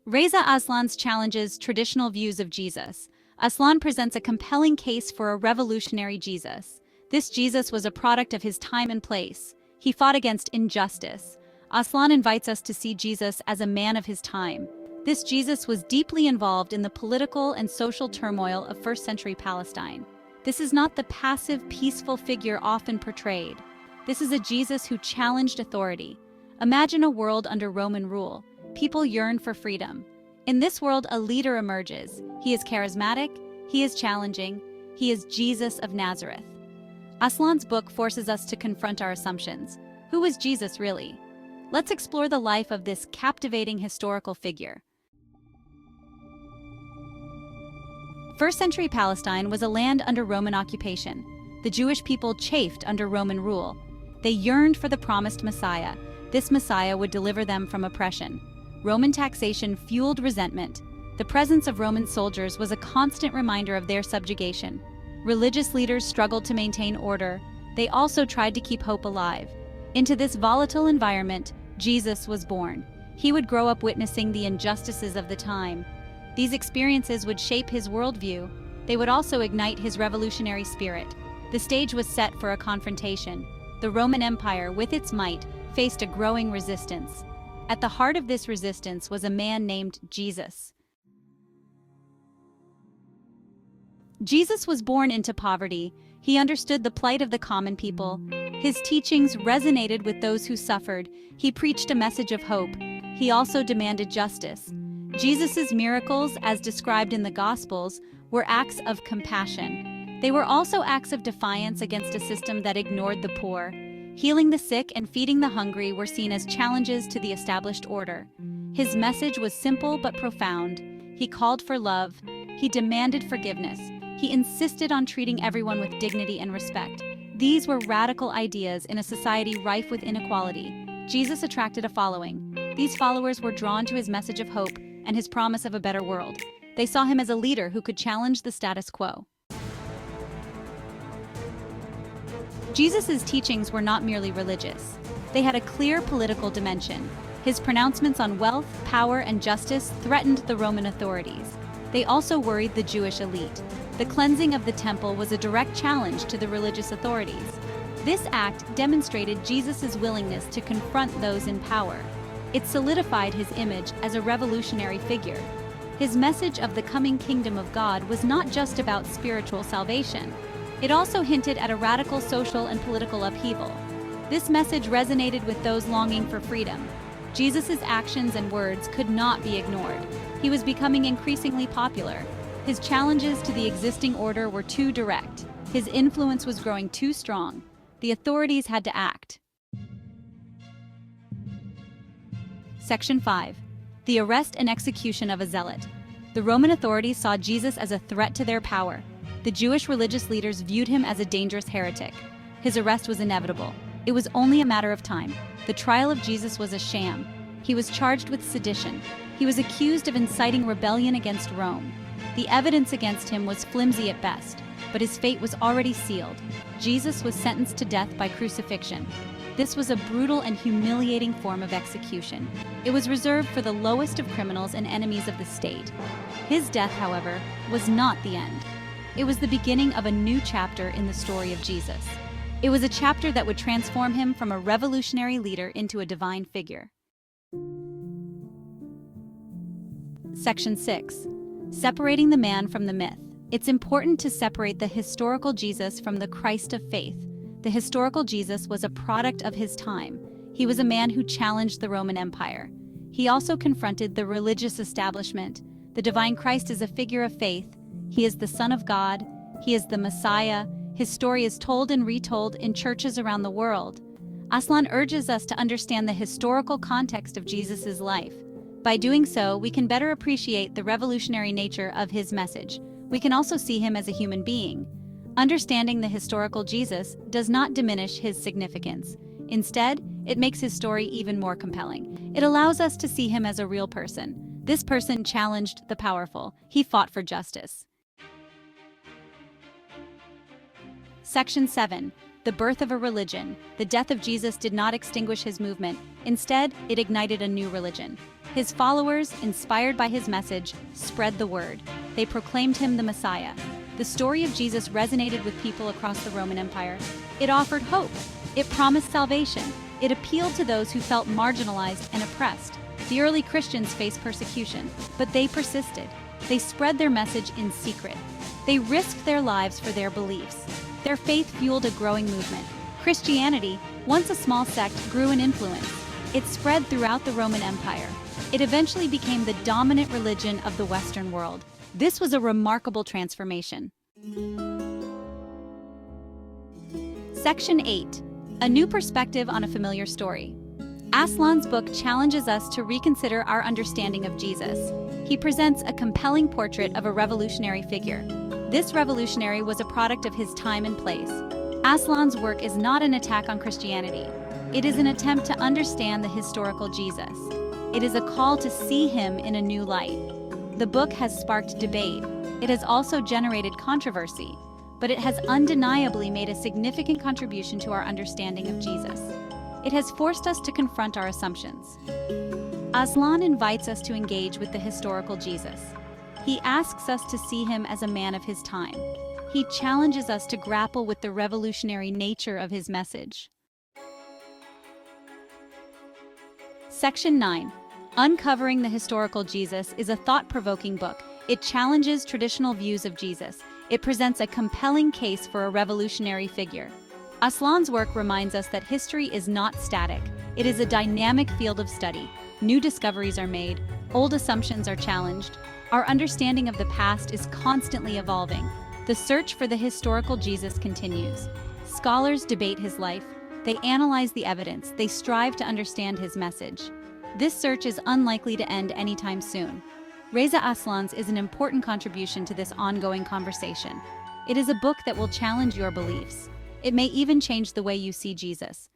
Reza Aslan's challenges traditional views of Jesus. Aslan presents a compelling case for a revolutionary Jesus. This Jesus was a product of his time and place. He fought against injustice. Aslan invites us to see Jesus as a man of his time. This Jesus was deeply involved in the political and social turmoil of first-century Palestine. This is not the passive, peaceful figure often portrayed. This is a Jesus who challenged authority. Imagine a world under Roman rule. People yearn for freedom. In this world, a leader emerges. He is charismatic, he is challenging, he is Jesus of Nazareth. Aslan's book forces us to confront our assumptions. Who was Jesus really? Let's explore the life of this captivating historical figure. First-century Palestine was a land under Roman occupation. The Jewish people chafed under Roman rule. They yearned for the promised Messiah. This Messiah would deliver them from oppression. Roman taxation fueled resentment. The presence of Roman soldiers was a constant reminder of their subjugation. Religious leaders struggled to maintain order. They also tried to keep hope alive. Into this volatile environment, Jesus was born. He would grow up witnessing the injustices of the time. These experiences would shape his worldview. They would also ignite his revolutionary spirit. The stage was set for a confrontation. The Roman Empire, with its might, faced a growing resistance. At the heart of this resistance was a man named Jesus. Jesus was born into poverty. He understood the plight of the common people. His teachings resonated with those who suffered. He preached a message of hope. He also demanded justice. Jesus' miracles, as described in the Gospels, were acts of compassion. They were also acts of defiance against a system that ignored the poor. Healing the sick and feeding the hungry were seen as challenges to the established order. His message was simple but profound. He called for love. He demanded forgiveness. He insisted on treating everyone with dignity and respect. These were radical ideas in a society rife with inequality. Jesus attracted a following. These followers were drawn to his message of hope and his promise of a better world. They saw him as a leader who could challenge the status quo. Jesus' teachings were not merely religious. They had a clear political dimension. His pronouncements on wealth, power, and justice threatened the Roman authorities. They also worried the Jewish elite. The cleansing of the temple was a direct challenge to the religious authorities. This act demonstrated Jesus' willingness to confront those in power. It solidified his image as a revolutionary figure. His message of the coming kingdom of God was not just about spiritual salvation. It also hinted at a radical social and political upheaval. This message resonated with those longing for freedom. Jesus' actions and words could not be ignored. He was becoming increasingly popular. His challenges to the existing order were too direct. His influence was growing too strong. The authorities had to act. Section 5. The arrest and execution of a zealot. The Roman authorities saw Jesus as a threat to their power. The Jewish religious leaders viewed him as a dangerous heretic. His arrest was inevitable. It was only a matter of time. The trial of Jesus was a sham. He was charged with sedition. He was accused of inciting rebellion against Rome. The evidence against him was flimsy at best, but his fate was already sealed. Jesus was sentenced to death by crucifixion. This was a brutal and humiliating form of execution. It was reserved for the lowest of criminals and enemies of the state. His death, however, was not the end. It was the beginning of a new chapter in the story of Jesus. It was a chapter that would transform him from a revolutionary leader into a divine figure. Section 6. Separating the man from the myth. It's important to separate the historical Jesus from the Christ of faith. The historical Jesus was a product of his time. He was a man who challenged the Roman Empire. He also confronted the religious establishment. The divine Christ is a figure of faith. He is the Son of God. He is the Messiah. His story is told and retold in churches around the world. Aslan urges us to understand the historical context of Jesus' life. By doing so, we can better appreciate the revolutionary nature of his message. We can also see him as a human being. Understanding the historical Jesus does not diminish his significance. Instead, it makes his story even more compelling. It allows us to see him as a real person. This person challenged the powerful. He fought for justice. Section 7. the birth of a religion. The death of Jesus did not extinguish his movement. Instead, it ignited a new religion. His followers, inspired by his message, spread the word. They proclaimed him the Messiah. The story of Jesus resonated with people across the Roman Empire. It offered hope. It promised salvation. It appealed to those who felt marginalized and oppressed. The early Christians faced persecution, but they persisted. They spread their message in secret. They risked their lives for their beliefs. Their faith fueled a growing movement. Christianity, once a small sect, grew in influence. It spread throughout the Roman Empire. It eventually became the dominant religion of the Western world. This was a remarkable transformation. Section 8. A new perspective on a familiar story. Aslan's book challenges us to reconsider our understanding of Jesus. He presents a compelling portrait of a revolutionary figure. This revolutionary was a product of his time and place. Aslan's work is not an attack on Christianity. It is an attempt to understand the historical Jesus. It is a call to see him in a new light. The book has sparked debate. It has also generated controversy, but it has undeniably made a significant contribution to our understanding of Jesus. It has forced us to confront our assumptions. Aslan invites us to engage with the historical Jesus. He asks us to see him as a man of his time. He challenges us to grapple with the revolutionary nature of his message. Section 9. Uncovering the Historical Jesus is a thought-provoking book. It challenges traditional views of Jesus. It presents a compelling case for a revolutionary figure. Aslan's work reminds us that history is not static. It is a dynamic field of study. New discoveries are made. Old assumptions are challenged. Our understanding of the past is constantly evolving. The search for the historical Jesus continues. Scholars debate his life. They analyze the evidence. They strive to understand his message. This search is unlikely to end anytime soon. Reza Aslan's is an important contribution to this ongoing conversation. It is a book that will challenge your beliefs. It may even change the way you see Jesus.